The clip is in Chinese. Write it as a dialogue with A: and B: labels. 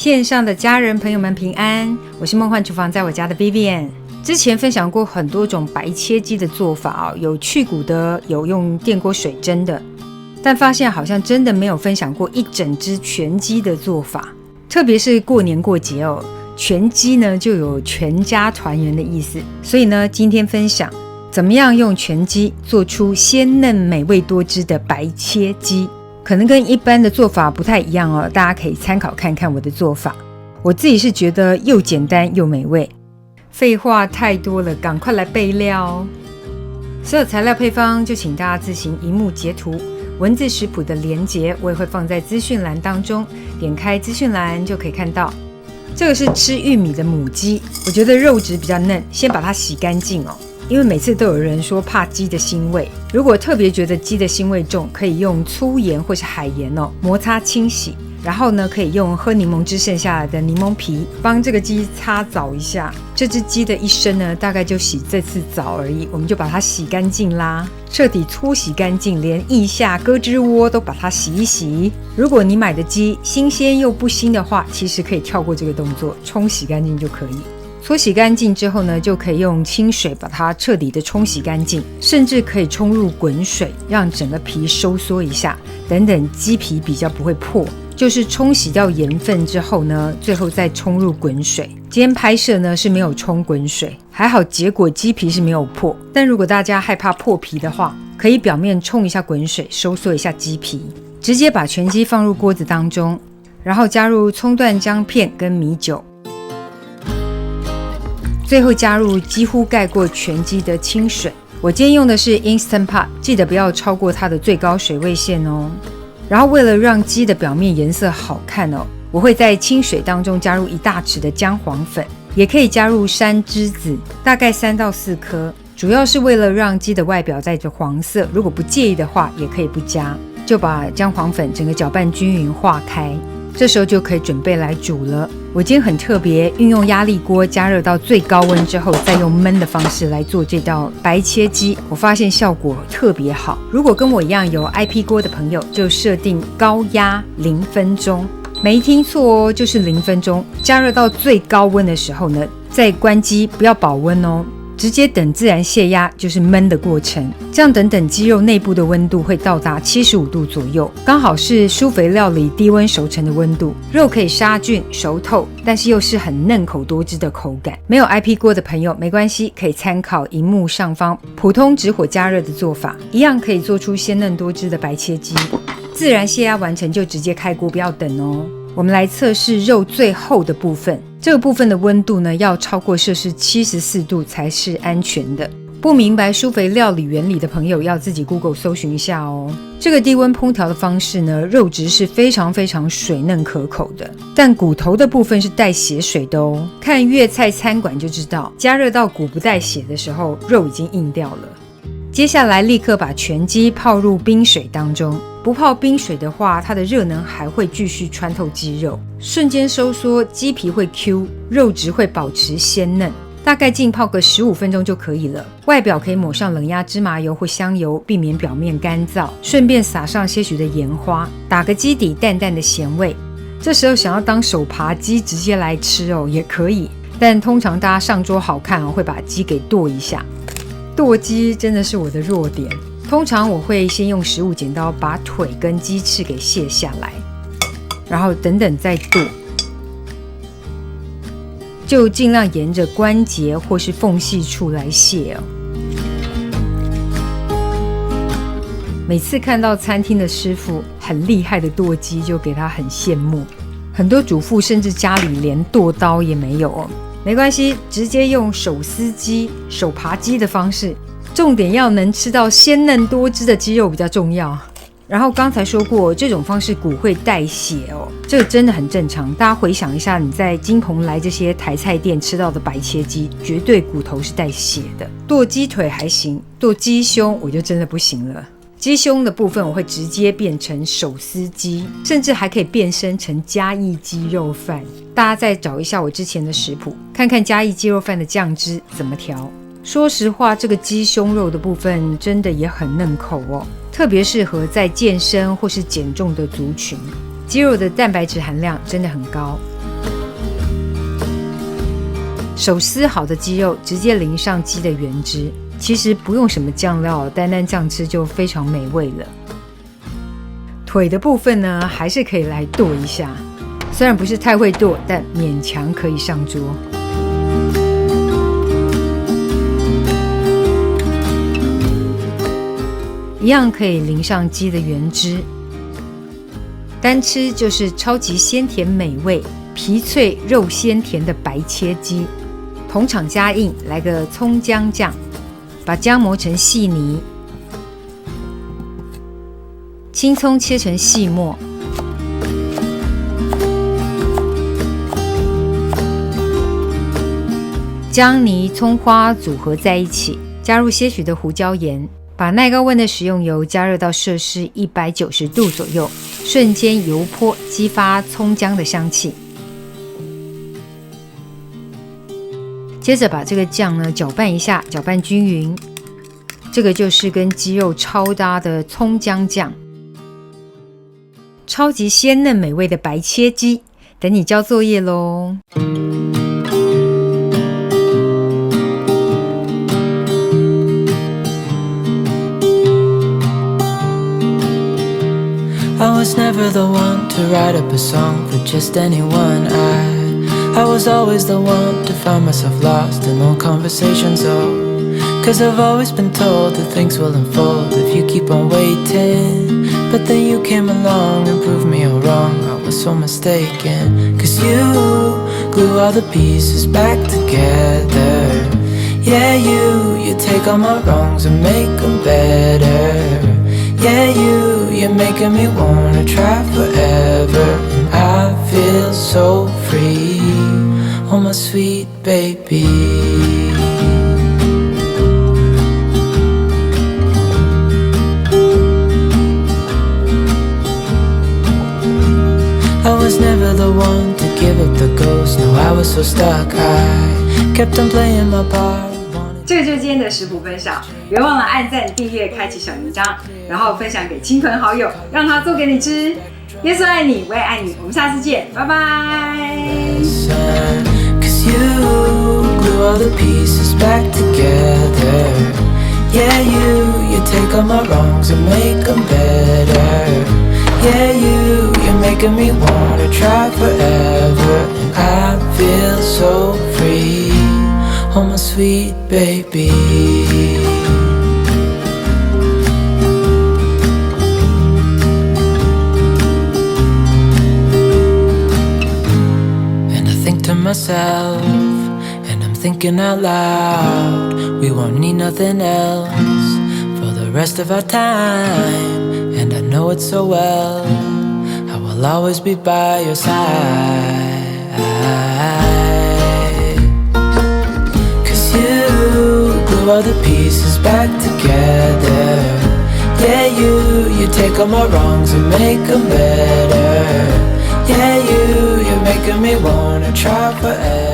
A: 线上的家人朋友们平安，我是梦幻厨房在我家的 Vivian。 之前分享过很多种白切鸡的做法，有去骨的，有用电锅水蒸的，但发现好像真的没有分享过一整只全鸡的做法。特别是过年过节哦，全鸡呢就有全家团圆的意思，所以呢今天分享怎么样用全鸡做出鲜嫩美味多汁的白切鸡。可能跟一般的做法不太一样哦，大家可以参考看看我的做法。我自己是觉得又简单又美味。废话太多了，赶快来备料。所有材料配方就请大家自行萤幕截图，文字食谱的连结我也会放在资讯栏当中，点开资讯栏就可以看到。这个是吃玉米的母鸡，我觉得肉质比较嫩，先把它洗干净哦。因为每次都有人说怕鸡的腥味，如果特别觉得鸡的腥味重，可以用粗盐或是海盐哦摩擦清洗，然后呢可以用喝柠檬汁剩下来的柠檬皮帮这个鸡擦澡一下。这只鸡的一生呢大概就洗这次澡而已，我们就把它洗干净啦，彻底搓洗干净，连腋下胳肢窝都把它洗一洗。如果你买的鸡新鲜又不腥的话，其实可以跳过这个动作，冲洗干净就可以。搓洗干净之后呢，就可以用清水把它彻底的冲洗干净，甚至可以冲入滚水，让整个皮收缩一下，等等鸡皮比较不会破。就是冲洗掉盐分之后呢，最后再冲入滚水。今天拍摄呢是没有冲滚水，还好结果鸡皮是没有破。但如果大家害怕破皮的话，可以表面冲一下滚水，收缩一下鸡皮。直接把全鸡放入锅子当中，然后加入葱段姜片跟米酒。最后加入几乎盖过全鸡的清水，我今天用的是 Instant Pot， 记得不要超过它的最高水位线哦。然后为了让鸡的表面颜色好看哦，我会在清水当中加入1大匙的姜黄粉，也可以加入山栀子，大概3到4颗，主要是为了让鸡的外表带着黄色，如果不介意的话也可以不加。就把姜黄粉整个搅拌均匀化开，这时候就可以准备来煮了。我今天很特别，运用压力锅加热到最高温之后，再用焖的方式来做这道白切鸡，我发现效果特别好。如果跟我一样有 IP 锅的朋友，就设定高压0分钟，没听错哦，就是0分钟。加热到最高温的时候呢，再关机，不要保温哦。直接等自然泄压，就是焖的过程。这样等鸡肉内部的温度会到达75度左右，刚好是舒肥料理低温熟成的温度，肉可以杀菌熟透，但是又是很嫩口多汁的口感。没有 IP 锅的朋友没关系，可以参考荧幕上方普通直火加热的做法，一样可以做出鲜嫩多汁的白切鸡。自然泄压完成就直接开锅，不要等哦。我们来测试肉最厚的部分，这个部分的温度呢要超过摄氏74度才是安全的。不明白舒肥料理原理的朋友要自己 Google 搜寻一下哦。这个低温烹调的方式呢，肉质是非常非常水嫩可口的，但骨头的部分是带血水的哦。看粤菜餐馆就知道，加热到骨不带血的时候，肉已经硬掉了。接下来立刻把全鸡泡入冰水当中，不泡冰水的话，它的热能还会继续穿透鸡肉，瞬间收缩，鸡皮会 Q， 肉质会保持鲜嫩。大概浸泡个15分钟就可以了。外表可以抹上冷压芝麻油或香油，避免表面干燥，顺便撒上些许的盐花，打个基底，淡淡的咸味。这时候想要当手扒鸡直接来吃哦，也可以，但通常大家上桌好看哦，会把鸡给剁一下。剁鸡真的是我的弱点，通常我会先用食物剪刀把腿跟鸡翅给卸下来，然后等等再剁，就尽量沿着关节或是缝隙处来卸哦。每次看到餐厅的师傅很厉害的剁鸡，就给他很羡慕。很多主妇甚至家里连剁刀也没有哦。没关系，直接用手撕鸡、手扒鸡的方式，重点要能吃到鲜嫩多汁的鸡肉比较重要。然后刚才说过，这种方式骨会带血哦，这个真的很正常。大家回想一下，你在金蓬莱这些台菜店吃到的白切鸡，绝对骨头是带血的。剁鸡腿还行，剁鸡胸我就真的不行了。鸡胸的部分我会直接变成手撕鸡，甚至还可以变身成嘉义鸡肉饭。大家再找一下我之前的食谱，看看嘉义鸡肉饭的酱汁怎么调。说实话，这个鸡胸肉的部分真的也很嫩口哦，特别适合在健身或是减重的族群。鸡肉的蛋白质含量真的很高。手撕好的鸡肉直接淋上鸡的原汁，其实不用什么酱料，单单这样吃就非常美味了。腿的部分呢，还是可以来剁一下，虽然不是太会剁，但勉强可以上桌。一样可以淋上鸡的原汁，单吃就是超级鲜甜美味、皮脆肉鲜甜的白切鸡。同场加映，来个葱姜酱，把姜磨成细泥，青葱切成细末，姜泥、葱花组合在一起，加入些许的胡椒盐。把耐高温的食用油加热到摄氏190度左右，瞬间油泼，激发葱姜的香气。接着把这个酱呢搅拌一下，搅拌均匀。这个就是跟鸡肉超搭的葱姜酱，超级鲜嫩美味的白切鸡，等你交作业咯。
B: I was never the one to write up a song for just anyone. I was always the one to find myself lost in old conversations. Oh, 'cause I've always been told that things will unfold if you keep on waiting. But then you came along and proved me all wrong. I was so mistaken. 'Cause you glue all the pieces back together. Yeah, you take all my wrongs and make them better. Yeah, you're making me wanna try forever. And I feel so free, oh my sweet baby. I was never the one to give up the ghost. No, I was so stuck, I kept on playing my part.
A: 这个就是今天的食谱分享，别忘了按赞、订阅、开启小铃铛，然后分享给亲朋好友，让他做给你吃。耶稣爱你，我也爱你，我们下次见，拜拜。'Cause you glue all the pieces back together.
B: Yeah, you take all my wrongs and make them better. Yeah, you're making me wanna try forever. And I feel so free, oh my sweet baby. And I think to myself, and I'm thinking out loud, we won't need nothing else for the rest of our time. And I know it so well, I will always be by your side. All the pieces back together. Yeah, you take all my wrongs and make them better. Yeah, you're making me wanna try forever.